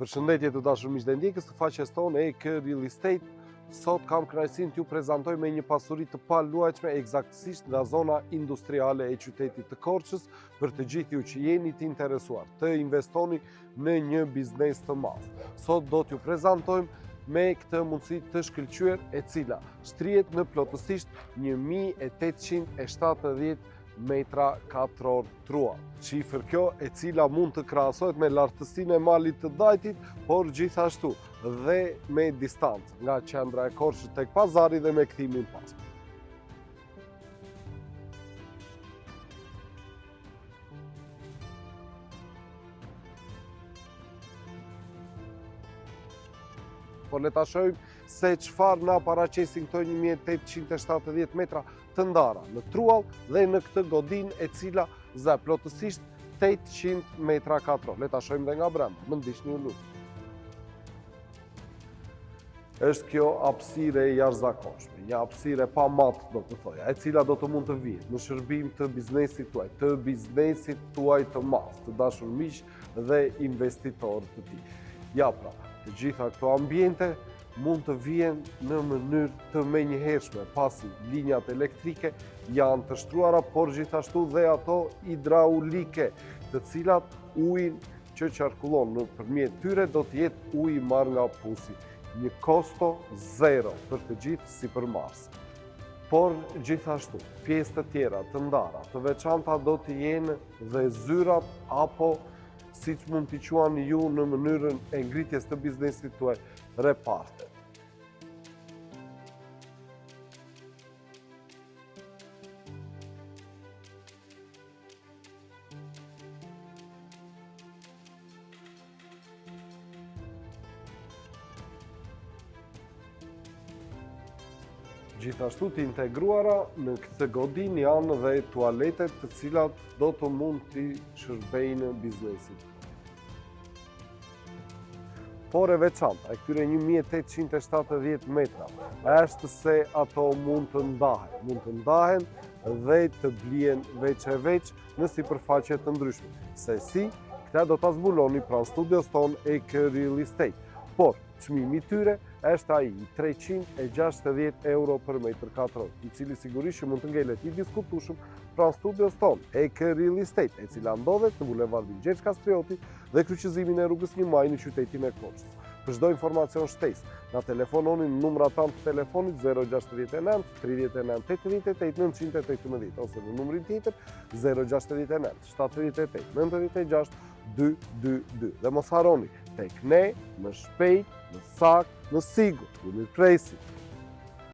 Përshëndetje të dashur miq dhe ndjekës të faqes tonë EK Real Estate. Sot kam kënaqësinë t'ju prezantoj me një pasuri të paluajtshme eksaktësisht nga zona industriale e qytetit të Korçës për të gjithë ju që jeni të interesuar të investoni në një biznes të madh. Sot do t'ju prezantojmë me këtë mundësi të shkëlqyer e cila shtrihet në plotësisht 1870 metra katror trua. Shifër kjo e cila mund të krahasohet me lartësinë e malit të Dajtit, por gjithashtu dhe me distancë nga qendra e Korçës tek pazari dhe me kthimin pas. Por le ta shohim se çfarë na paraqesin këto 1870 metra të ndara në truall dhe në këtë godinë e cila za plotësisht 800 metra katror. Le ta shohim dhe nga brenda, më ndiqni ju lutem. Është kjo hapësirë e jashtëzakonshme, një hapësirë pa mat, do të thoja, e cila do të mund të vijë në shërbim të biznesit tuaj të madh, të dashur miq dhe investitorë të tij. Ja pra, të gjitha këto ambiente mund të vijen në mënyrë të menjëhershme, pasi linjat elektrike janë të shtruara, por gjithashtu dhe ato hidraulike, të cilat ujin që qarkullon nëpërmjet tyre do të jetë ujë i marrë nga pusi. Një kosto zero për të gjithë sipërmarrësit. Por gjithashtu, pjesë të tjera të ndara, të veçanta do të jenë dhe zyrat apo siç mund t'i quani ju në mënyrën e ngritjes të biznesit tuaj, reparte. Gjithashtu të integruara në këtë godinë janë dhe tualetet të cilat do të mund t'i shërbejnë biznesit. Por e veçanta e këtyre 1870 metra është se ato mund të ndahen dhe të blihen veç e veç në sipërfaqe të ndryshme. Se si, këta do ta zbuloni pranë studios tonë EK Real Estate. Por çmimi i tyre është ai 360 euro për metër katror, i cili sigurisht mund të ngelet i diskutueshëm pranë studios tonë EK Real Estate, e cila ndodhet në bulevardin Gjergj Kastrioti dhe kryqëzimin e rrugës 1 Maj në qytetin e Korçës. Për çdo informacion shtesë, na telefononi në numrat tanë të telefonit 069 39 88 918 ose në numrin tjetër 069 78 96 222. Dhe mos harroni, tek ne, më shpejt, më saktë, më sigurt, ju mirëpresim.